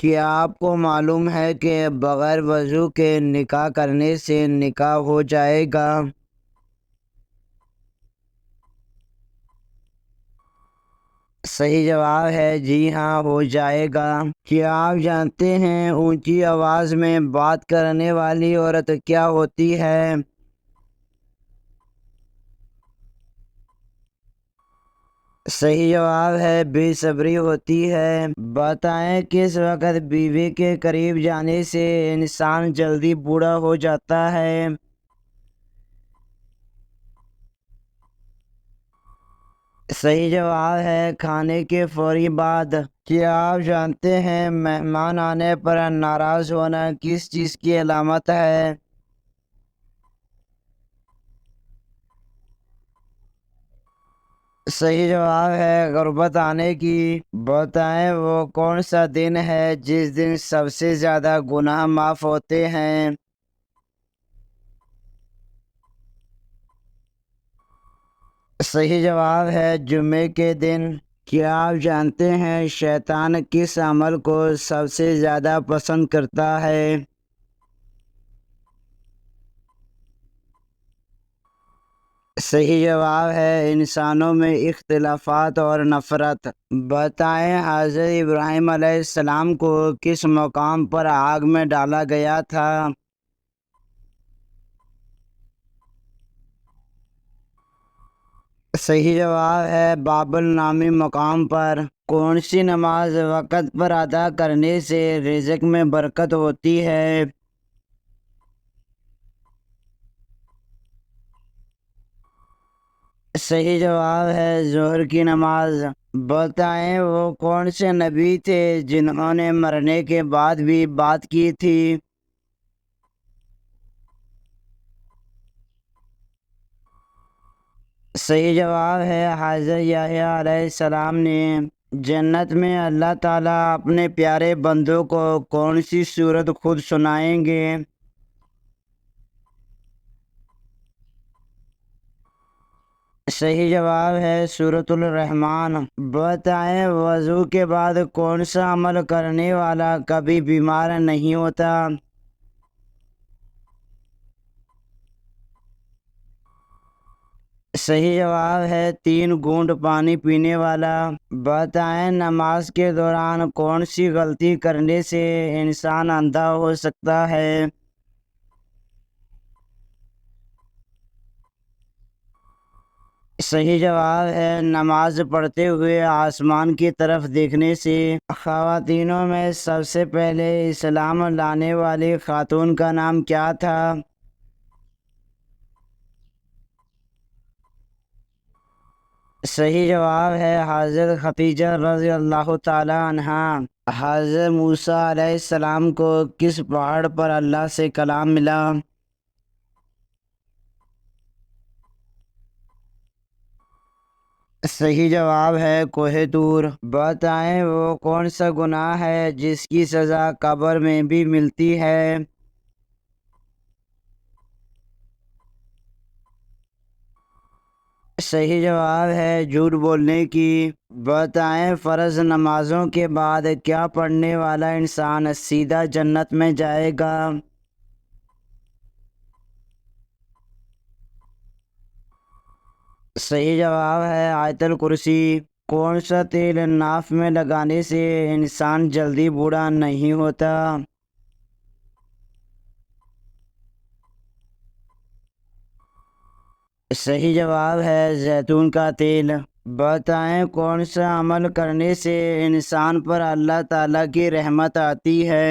کیا آپ کو معلوم ہے کہ بغیر وضو کے نکاح کرنے سے نکاح ہو جائے گا؟ صحیح جواب ہے جی ہاں، ہو جائے گا۔ کیا آپ جانتے ہیں اونچی آواز میں بات کرنے والی عورت کیا ہوتی ہے؟ صحیح جواب ہے بے صبری ہوتی ہے۔ بتائیں کس وقت بیوی کے قریب جانے سے انسان جلدی بوڑھا ہو جاتا ہے؟ صحیح جواب ہے کھانے کے فوری بعد۔ کیا آپ جانتے ہیں مہمان آنے پر ناراض ہونا کس چیز کی علامت ہے؟ صحیح جواب ہے غربت آنے کی۔ بتائیں وہ کون سا دن ہے جس دن سب سے زیادہ گناہ معاف ہوتے ہیں؟ صحیح جواب ہے جمعے کے دن۔ کیا آپ جانتے ہیں شیطان کس عمل کو سب سے زیادہ پسند کرتا ہے؟ صحیح جواب ہے انسانوں میں اختلافات اور نفرت۔ بتائیں حضرت ابراہیم علیہ السلام کو کس مقام پر آگ میں ڈالا گیا تھا؟ صحیح جواب ہے بابل نامی مقام پر۔ کون سی نماز وقت پر ادا کرنے سے رزق میں برکت ہوتی ہے؟ صحیح جواب ہے ظہر کی نماز۔ بتائیں وہ کون سے نبی تھے جنہوں نے مرنے کے بعد بھی بات کی تھی؟ صحیح جواب ہے حضرت یحییٰ علیہ السلام نے۔ جنت میں اللہ تعالیٰ اپنے پیارے بندوں کو کون سی صورت خود سنائیں گے؟ صحیح جواب ہے سورۃ الرحمن۔ بتائیں وضو کے بعد کون سا عمل کرنے والا کبھی بیمار نہیں ہوتا؟ صحیح جواب ہے 3 گھونٹ پانی پینے والا۔ بتائیں نماز کے دوران کون سی غلطی کرنے سے انسان اندھا ہو سکتا ہے؟ صحیح جواب ہے نماز پڑھتے ہوئے آسمان کی طرف دیکھنے سے۔ خواتینوں میں سب سے پہلے اسلام لانے والی خاتون کا نام کیا تھا؟ صحیح جواب ہے حضرت خدیجہ رضی اللہ تعالی عنہا۔ حضرت موسیٰ علیہ السلام کو کس پہاڑ پر اللہ سے کلام ملا؟ صحیح جواب ہے کوہ طور۔ بتائیں وہ کون سا گناہ ہے جس کی سزا قبر میں بھی ملتی ہے؟ صحیح جواب ہے جھوٹ بولنے کی۔ بتائیں فرض نمازوں کے بعد کیا پڑھنے والا انسان سیدھا جنت میں جائے گا؟ صحیح جواب ہے آیت الکرسی۔ کون سا تیل ناف میں لگانے سے انسان جلدی بوڑھا نہیں ہوتا؟ صحیح جواب ہے زیتون کا تیل۔ بتائیں کون سا عمل کرنے سے انسان پر اللہ تعالیٰ کی رحمت آتی ہے؟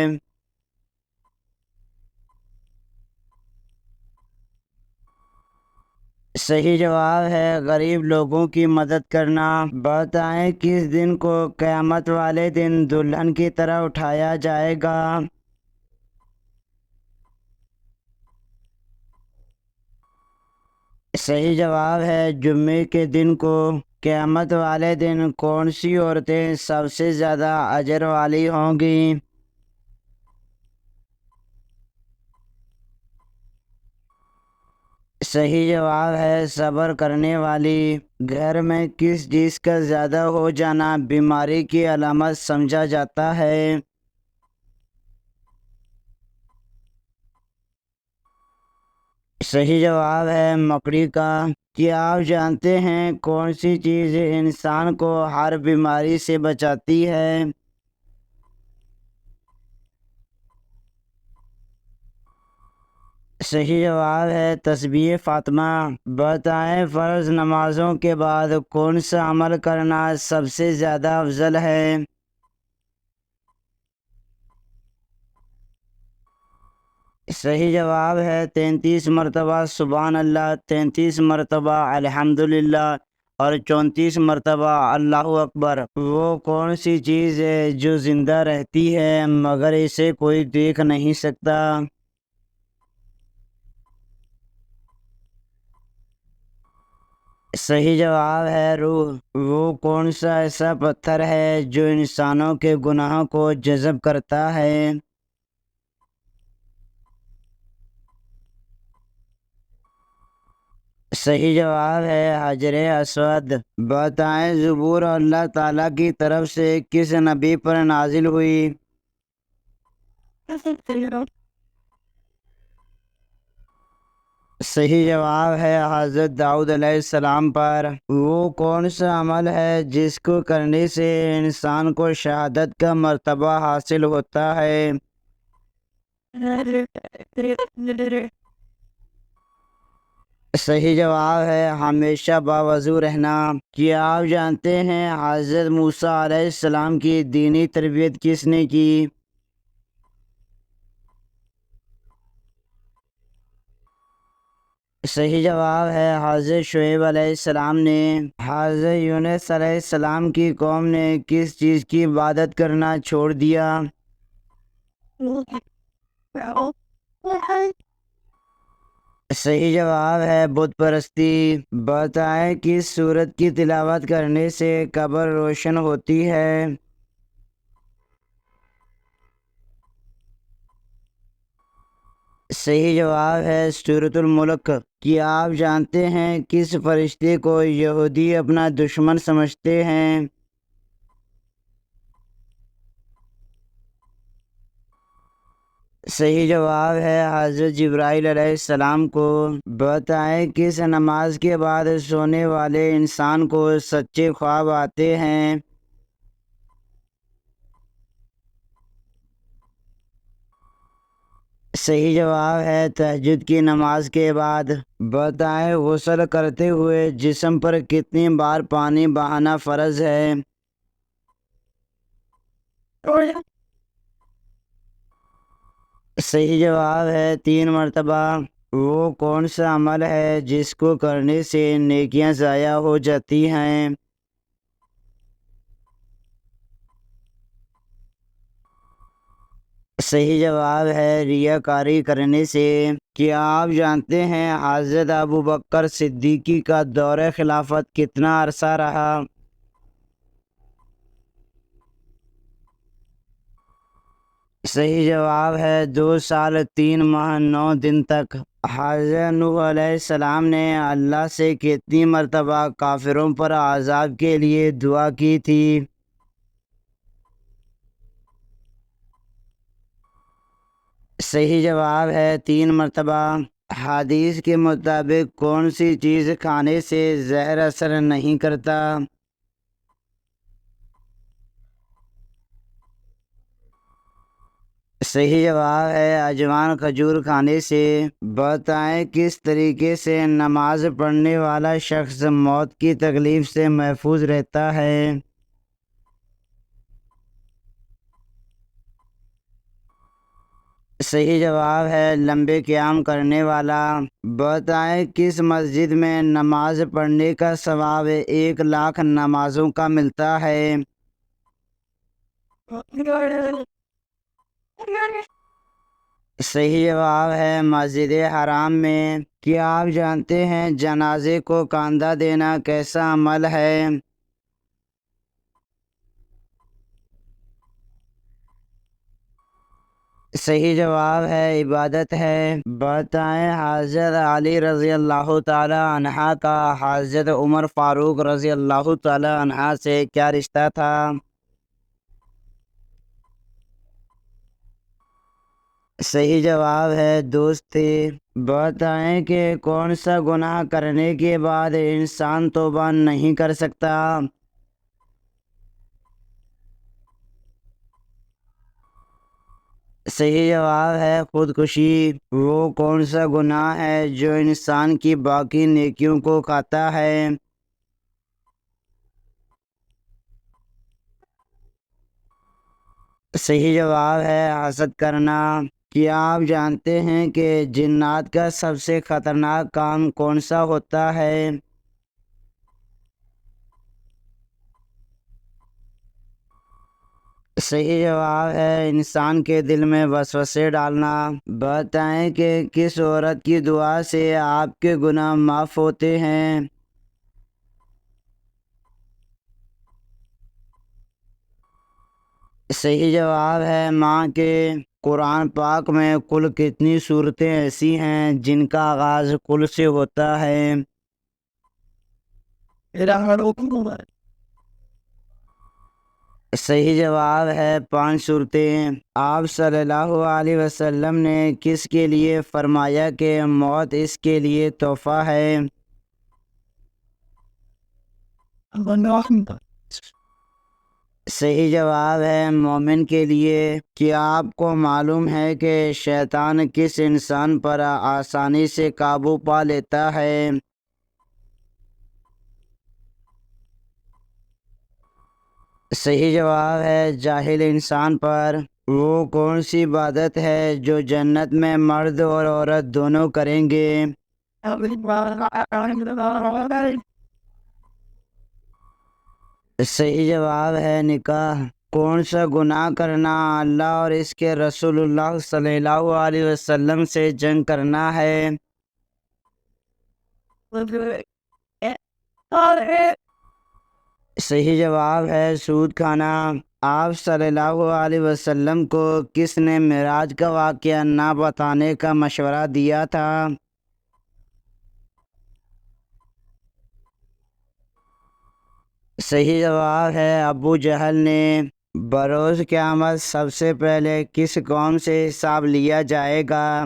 صحیح جواب ہے غریب لوگوں کی مدد کرنا۔ بتائیں کس دن کو قیامت والے دن دلہن کی طرح اٹھایا جائے گا؟ صحیح جواب ہے جمعے کے دن کو۔ قیامت والے دن کون سی عورتیں سب سے زیادہ اجر والی ہوں گی؟ صحیح جواب ہے صبر کرنے والی۔ گھر میں کس چیز کا زیادہ ہو جانا بیماری کی علامت سمجھا جاتا ہے؟ صحیح جواب ہے مکڑی کا۔ کیا آپ جانتے ہیں کون سی چیز انسان کو ہر بیماری سے بچاتی ہے؟ صحیح جواب ہے تسبیح فاطمہ۔ بتائیں فرض نمازوں کے بعد کون سا عمل کرنا سب سے زیادہ افضل ہے؟ صحیح جواب ہے 33 مرتبہ سبحان اللہ، 33 مرتبہ الحمدللہ اور 34 مرتبہ اللہ اکبر۔ وہ کون سی چیز ہے جو زندہ رہتی ہے مگر اسے کوئی دیکھ نہیں سکتا؟ صحیح جواب ہے روح۔ وہ کون سا ایسا پتھر ہے جو انسانوں کے گناہوں کو جذب کرتا ہے؟ صحیح جواب ہے حجر اسود۔ بتائیں زبور اللہ تعالیٰ کی طرف سے کس نبی پر نازل ہوئی؟ صحیح جواب ہے حضرت داؤد علیہ السلام پر۔ وہ کون سا عمل ہے جس کو کرنے سے انسان کو شہادت کا مرتبہ حاصل ہوتا ہے؟ صحیح جواب ہے ہمیشہ باوضو رہنا۔ کیا آپ جانتے ہیں حضرت موسیٰ علیہ السلام کی دینی تربیت کس نے کی؟ صحیح جواب ہے حضرت شعیب علیہ السلام نے۔ حضرت یونس علیہ السلام کی قوم نے کس چیز کی عبادت کرنا چھوڑ دیا؟ صحیح جواب ہے بت پرستی۔ بتائیں کس سورت کی تلاوت کرنے سے قبر روشن ہوتی ہے؟ صحیح جواب ہے سورۃ الملک۔ کیا آپ جانتے ہیں کس فرشتے کو یہودی اپنا دشمن سمجھتے ہیں؟ صحیح جواب ہے حضرت جبرائیل علیہ السلام کو۔ بتائیں کس نماز کے بعد سونے والے انسان کو سچے خواب آتے ہیں؟ صحیح جواب ہے تہجد کی نماز کے بعد۔ بتائیں غسل کرتے ہوئے جسم پر کتنی بار پانی بہانا فرض ہے؟ صحیح جواب ہے 3 مرتبہ۔ وہ کون سا عمل ہے جس کو کرنے سے نیکیاں ضائع ہو جاتی ہیں؟ صحیح جواب ہے ریاکاری کرنے سے۔ کیا آپ جانتے ہیں حضرت ابوبکر صدیقی کا دور خلافت کتنا عرصہ رہا؟ صحیح جواب ہے 2 سال 3 ماہ 9 دن تک۔ حضرت نوح علیہ السلام نے اللہ سے کتنی مرتبہ کافروں پر عذاب کے لیے دعا کی تھی؟ صحیح جواب ہے 3 مرتبہ۔ حدیث کے مطابق کون سی چیز کھانے سے زہر اثر نہیں کرتا؟ صحیح جواب ہے اجوان کھجور کھانے سے۔ بتائیں کس طریقے سے نماز پڑھنے والا شخص موت کی تکلیف سے محفوظ رہتا ہے؟ صحیح جواب ہے لمبے قیام کرنے والا۔ بتائیں کس مسجد میں نماز پڑھنے کا ثواب 1 لاکھ نمازوں کا ملتا ہے؟ صحیح جواب ہے مسجد حرام میں۔ کیا آپ جانتے ہیں جنازے کو کاندھا دینا کیسا عمل ہے؟ صحیح جواب ہے عبادت ہے۔ بتائیں حضرت علی رضی اللہ تعالی عنہ کا حضرت عمر فاروق رضی اللہ تعالی عنہ سے کیا رشتہ تھا؟ صحیح جواب ہے دوستی۔ بتائیں کہ کون سا گناہ کرنے کے بعد انسان توبہ نہیں کر سکتا؟ صحیح جواب ہے خودکشی۔ وہ کون سا گناہ ہے جو انسان کی باقی نیکیوں کو کھاتا ہے؟ صحیح جواب ہے حسد کرنا۔ کیا آپ جانتے ہیں کہ جنات کا سب سے خطرناک کام کون سا ہوتا ہے؟ صحیح جواب ہے انسان کے دل میں وسوسے ڈالنا۔ بتائیں کہ کس عورت کی دعا سے آپ کے گناہ معاف ہوتے ہیں؟ صحیح جواب ہے ماں کے۔ قرآن پاک میں کل کتنی صورتیں ایسی ہیں جن کا آغاز کل سے ہوتا ہے؟ صحیح جواب ہے 5 صورتیں۔ آپ صلی اللہ علیہ وسلم نے کس کے لیے فرمایا کہ موت اس کے لیے تحفہ ہے؟ صحیح جواب ہے مومن کے لیے۔ کیا آپ کو معلوم ہے کہ شیطان کس انسان پر آسانی سے قابو پا لیتا ہے؟ صحیح جواب ہے جاہل انسان پر۔ وہ کون سی عبادت ہے جو جنت میں مرد اور عورت دونوں کریں گے؟ صحیح جواب ہے نکاح۔ کون سا گناہ کرنا اللہ اور اس کے رسول اللہ صلی اللہ علیہ وسلم سے جنگ کرنا ہے؟ صحیح جواب ہے سود کھانا۔ آپ صلی اللہ علیہ وسلم کو کس نے معراج کا واقعہ نہ بتانے کا مشورہ دیا تھا؟ صحیح جواب ہے ابو جہل نے۔ بروز قیامت سب سے پہلے کس قوم سے حساب لیا جائے گا؟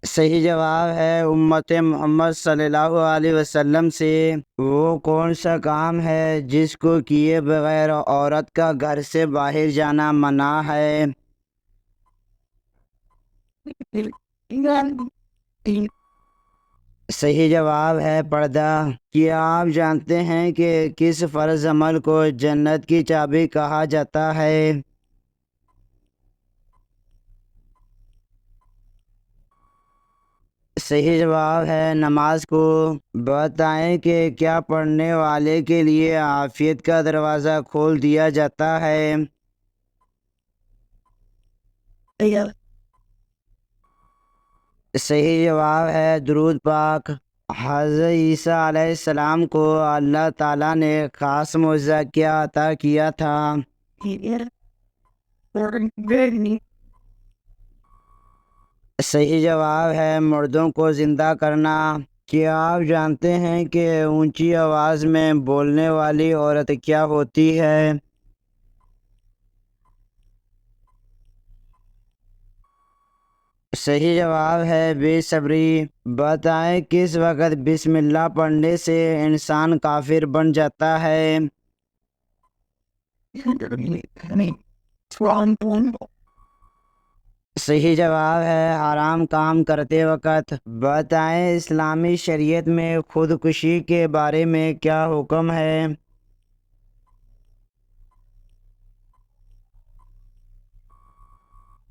صحیح جواب ہے امت محمد صلی اللہ علیہ وسلم سے۔ وہ کون سا کام ہے جس کو کیے بغیر عورت کا گھر سے باہر جانا منع ہے؟ صحیح جواب ہے پردہ۔ کیا آپ جانتے ہیں کہ کس فرض عمل کو جنت کی چابی کہا جاتا ہے؟ صحیح جواب ہے نماز کو۔ بتائیں کہ کیا پڑھنے والے کے لیے عافیت کا دروازہ کھول دیا جاتا ہے؟ صحیح جواب ہے درود پاک۔ حضرت عیسیٰ علیہ السلام کو اللہ تعالیٰ نے خاص معجزہ کیا عطا کیا تھا؟ صحیح جواب ہے مردوں کو زندہ کرنا۔ کیا آپ جانتے ہیں کہ اونچی آواز میں بولنے والی عورت کیا ہوتی ہے؟ صحیح جواب ہے بے صبری۔ بتائیں کس وقت بسم اللہ پڑھنے سے انسان کافر بن جاتا ہے؟ صحیح جواب ہے حرام کام کرتے وقت۔ بتائیں اسلامی شریعت میں خودکشی کے بارے میں کیا حکم ہے؟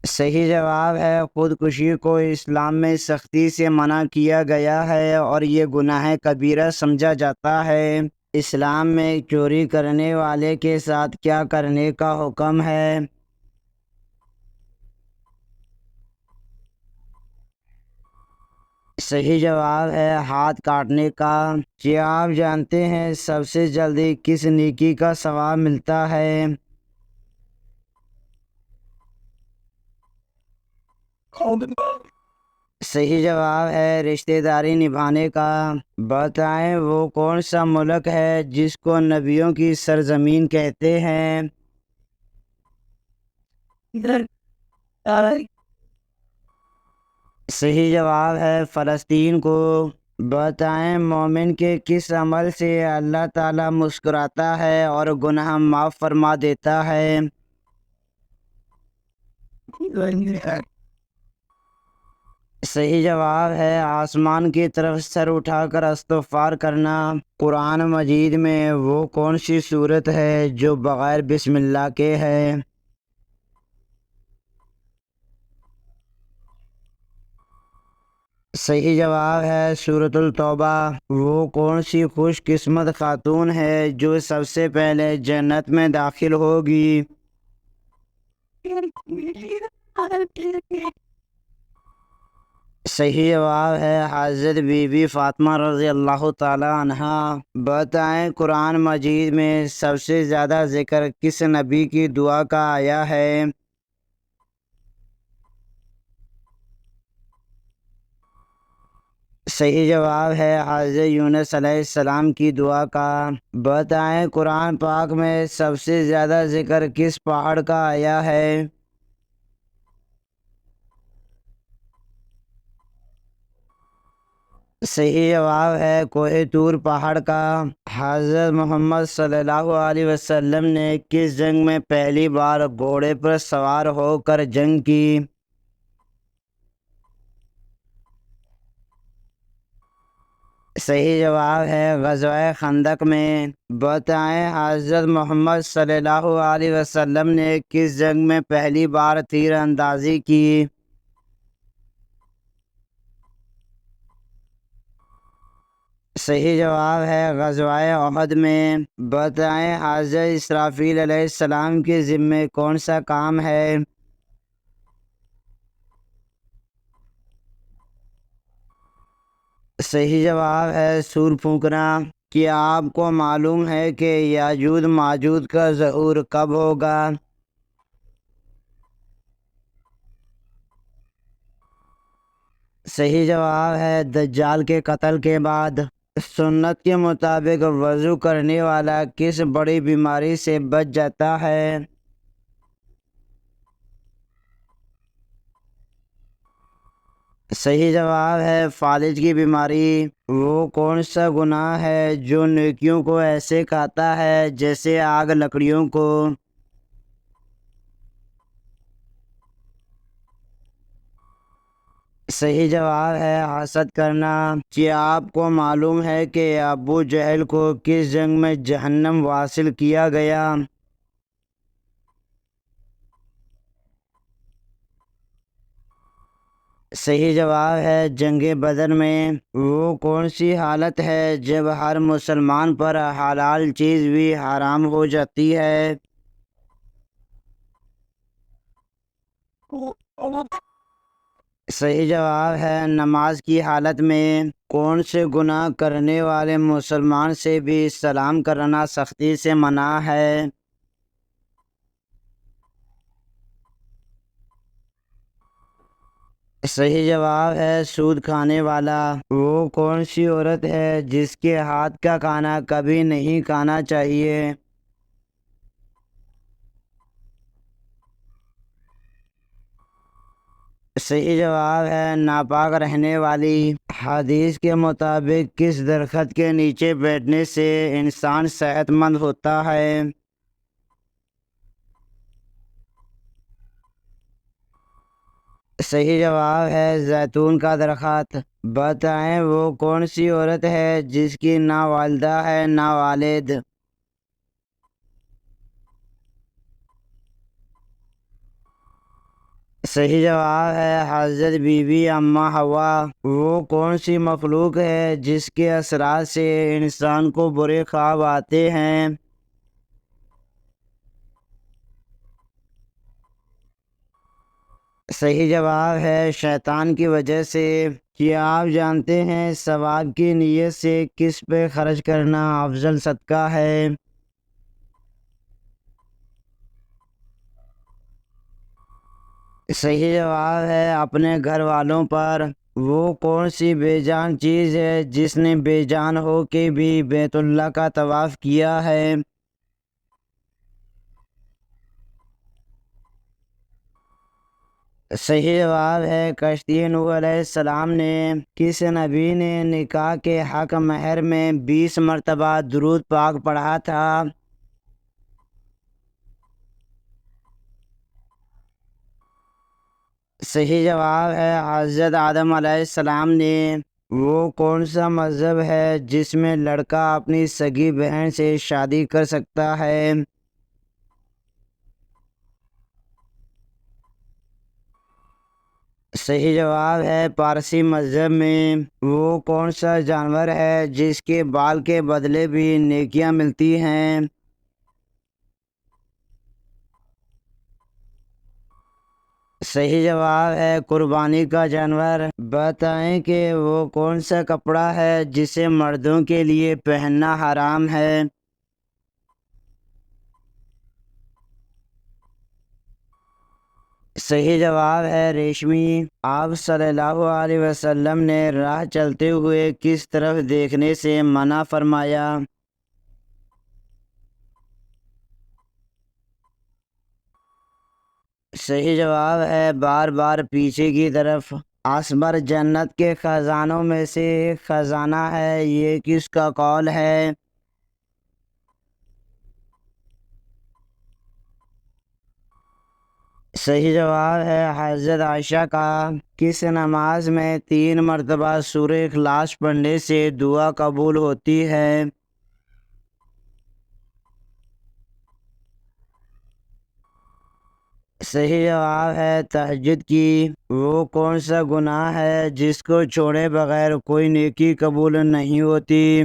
صحیح جواب ہے خودکشی کو اسلام میں سختی سے منع کیا گیا ہے اور یہ گناہ کبیرہ سمجھا جاتا ہے۔ اسلام میں چوری کرنے والے کے ساتھ کیا کرنے کا حکم ہے؟ صحیح جواب ہے ہاتھ کاٹنے کا۔ کیا آپ جانتے ہیں سب سے جلدی کس نیکی کا ثواب ملتا ہے؟ صحیح جواب ہے رشتہ داری نبھانے کا۔ بتائیں وہ کون سا ملک ہے جس کو نبیوں کی سرزمین کہتے ہیں؟ صحیح جواب ہے فلسطین کو۔ بتائیں مومن کے کس عمل سے اللہ تعالیٰ مسکراتا ہے اور گناہ معاف فرما دیتا ہے؟ صحیح جواب ہے آسمان کی طرف سر اٹھا کر استغفار کرنا۔ قرآن مجید میں وہ کون سی صورت ہے جو بغیر بسم اللہ کے ہے؟ صحیح جواب ہے سورۃ التوبہ۔ وہ کون سی خوش قسمت خاتون ہے جو سب سے پہلے جنت میں داخل ہوگی؟ صحیح جواب ہے حضرت بی بی فاطمہ رضی اللہ تعالی عنہا۔ بتائیں قرآن مجید میں سب سے زیادہ ذکر کس نبی کی دعا کا آیا ہے؟ صحیح جواب ہے حضرت یونس علیہ السلام کی دعا کا۔ بتائیں قرآن پاک میں سب سے زیادہ ذکر کس پہاڑ کا آیا ہے؟ صحیح جواب ہے کوہ طور پہاڑ کا۔ حضرت محمد صلی اللہ علیہ وسلم نے کس جنگ میں پہلی بار گھوڑے پر سوار ہو کر جنگ کی؟ صحیح جواب ہے غزوہ خندق میں۔ بتائیں حضرت محمد صلی اللہ علیہ وسلم نے کس جنگ میں پہلی بار تیر اندازی کی؟ صحیح جواب ہے غزوہ احد میں۔ بتائیں حضرت اسرافیل علیہ السلام کے ذمے کون سا کام ہے؟ صحیح جواب ہے سور پھونکنا۔ کیا آپ کو معلوم ہے کہ یاجوج ماجوج کا ظہور کب ہوگا؟ صحیح جواب ہے دجال کے قتل کے بعد۔ سنت کے مطابق وضو کرنے والا کس بڑی بیماری سے بچ جاتا ہے؟ صحیح جواب ہے فالج کی بیماری۔ وہ کون سا گناہ ہے جو نیکیوں کو ایسے کھاتا ہے جیسے آگ لکڑیوں کو؟ صحیح جواب ہے حسد کرنا۔ کیا آپ کو معلوم ہے کہ ابو جہل کو کس جنگ میں جہنم واصل کیا گیا؟ صحیح جواب ہے جنگ بدر میں۔ وہ کون سی حالت ہے جب ہر مسلمان پر حلال چیز بھی حرام ہو جاتی ہے؟ صحیح جواب ہے نماز کی حالت میں۔ کون سے گناہ کرنے والے مسلمان سے بھی سلام کرنا سختی سے منع ہے؟ صحیح جواب ہے سود کھانے والا۔ وہ کون سی عورت ہے جس کے ہاتھ کا کھانا کبھی نہیں کھانا چاہیے؟ صحیح جواب ہے ناپاک رہنے والی۔ حدیث کے مطابق کس درخت کے نیچے بیٹھنے سے انسان صحت مند ہوتا ہے؟ صحیح جواب ہے زیتون کا درخت۔ بتائیں وہ کون سی عورت ہے جس کی نہ والدہ ہے نہ والد؟ صحیح جواب ہے حضرت بی بی اماں حوا۔ وہ کون سی مخلوق ہے جس کے اثرات سے انسان کو برے خواب آتے ہیں؟ صحیح جواب ہے شیطان کی وجہ سے۔ کیا آپ جانتے ہیں ثواب کی نیت سے کس پہ خرچ کرنا افضل صدقہ ہے؟ صحیح جواب ہے اپنے گھر والوں پر۔ وہ کون سی بے جان چیز ہے جس نے بے جان ہو کے بھی بیت اللہ کا طواف کیا ہے؟ صحیح جواب ہے کشتی نوح علیہ السلام نے کس نبی نے نکاح کے حق مہر میں 20 مرتبہ درود پاک پڑھا تھا؟ صحیح جواب ہے حضرت آدم علیہ السلام نے۔ وہ کون سا مذہب ہے جس میں لڑکا اپنی سگی بہن سے شادی کر سکتا ہے؟ صحیح جواب ہے پارسی مذہب میں۔ وہ کون سا جانور ہے جس کے بال کے بدلے بھی نیکیاں ملتی ہیں؟ صحیح جواب ہے قربانی کا جانور۔ بتائیں کہ وہ کون سا کپڑا ہے جسے مردوں کے لیے پہننا حرام ہے؟ صحیح جواب ہے ریشمی۔ آپ صلی اللہ علیہ وسلم نے راہ چلتے ہوئے کس طرف دیکھنے سے منع فرمایا؟ صحیح جواب ہے بار بار پیچھے کی طرف۔ اسبر جنت کے خزانوں میں سے ایک خزانہ ہے، یہ کس کا قول ہے؟ صحیح جواب ہے حضرت عائشہ کا۔ کس نماز میں 3 مرتبہ سورہ اخلاص پڑھنے سے دعا قبول ہوتی ہے؟ صحیح جواب ہے تہجد کی۔ وہ کون سا گناہ ہے جس کو چھوڑے بغیر کوئی نیکی قبول نہیں ہوتی؟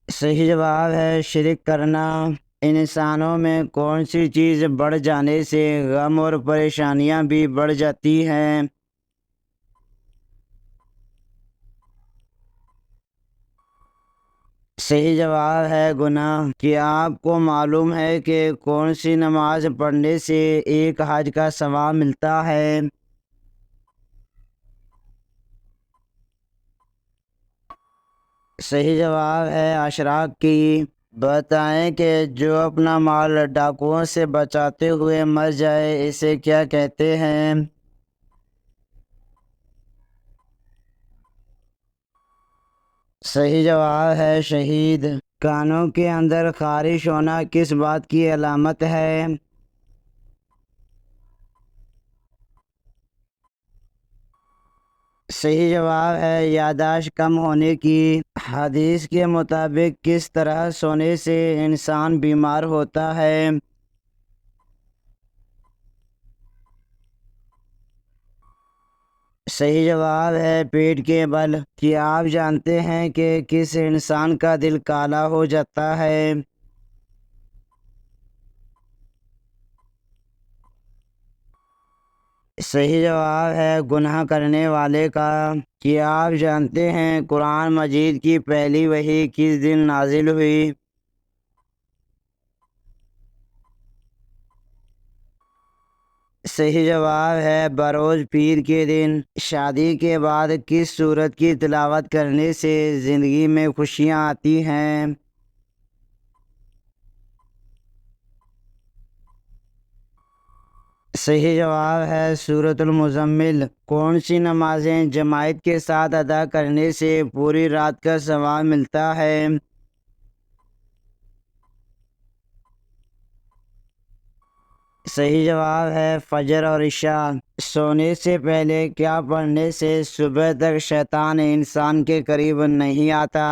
صحیح جواب ہے شرک کرنا۔ انسانوں میں کون سی چیز بڑھ جانے سے غم اور پریشانیاں بھی بڑھ جاتی ہیں؟ صحیح جواب ہے گناہ۔ کیا آپ کو معلوم ہے کہ کون سی نماز پڑھنے سے ایک حج کا ثواب ملتا ہے؟ صحیح جواب ہے اشراق کی۔ بتائیں کہ جو اپنا مال ڈاکوؤں سے بچاتے ہوئے مر جائے اسے کیا کہتے ہیں؟ صحیح جواب ہے شہید۔ کانوں کے اندر خارش ہونا کس بات کی علامت ہے؟ صحیح جواب ہے یادداشت کم ہونے کی۔ حدیث کے مطابق کس طرح سونے سے انسان بیمار ہوتا ہے؟ صحیح جواب ہے پیٹ کے بل۔ کیا آپ جانتے ہیں کہ کس انسان کا دل کالا ہو جاتا ہے؟ صحیح جواب ہے گناہ کرنے والے کا۔ کیا آپ جانتے ہیں قرآن مجید کی پہلی وحی کس دن نازل ہوئی؟ صحیح جواب ہے بروز پیر کے دن۔ شادی کے بعد کس سورت کی تلاوت کرنے سے زندگی میں خوشیاں آتی ہیں؟ صحیح جواب ہے سورۃ المزمل۔ کون سی نمازیں جماعت کے ساتھ ادا کرنے سے پوری رات کا ثواب ملتا ہے؟ صحیح جواب ہے فجر اور عشاء۔ سونے سے پہلے کیا پڑھنے سے صبح تک شیطان انسان کے قریب نہیں آتا؟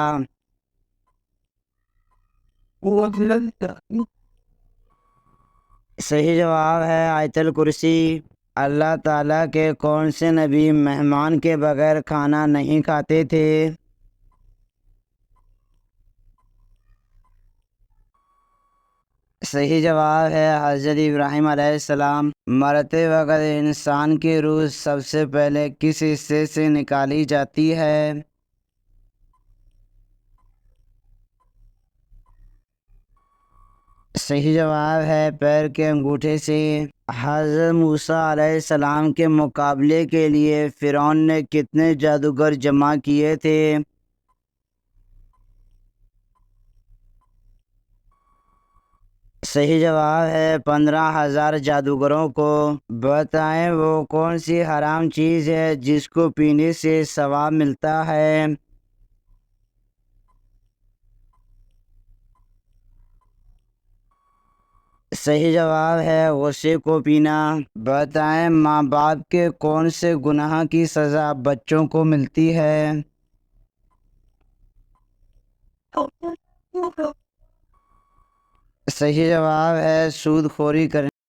صحیح جواب ہے آیت الکرسی۔ اللہ تعالیٰ کے کون سے نبی مہمان کے بغیر کھانا نہیں کھاتے تھے؟ صحیح جواب ہے حضرت ابراہیم علیہ السلام۔ مرتے وقت انسان کی روح سب سے پہلے کس حصے سے نکالی جاتی ہے؟ صحیح جواب ہے پیر کے انگوٹھے سے۔ حضرت موسیٰ علیہ السلام کے مقابلے کے لیے فرعون نے کتنے جادوگر جمع کیے تھے؟ صحیح جواب ہے 15,000 جادوگروں کو۔ بتائیں وہ کون سی حرام چیز ہے جس کو پینے سے ثواب ملتا ہے؟ صحیح جواب ہے غصے کو پینا۔ بتائیں ماں باپ کے کون سے گناہ کی سزا بچوں کو ملتی ہے؟ صحیح جواب ہے سود خوری کرنے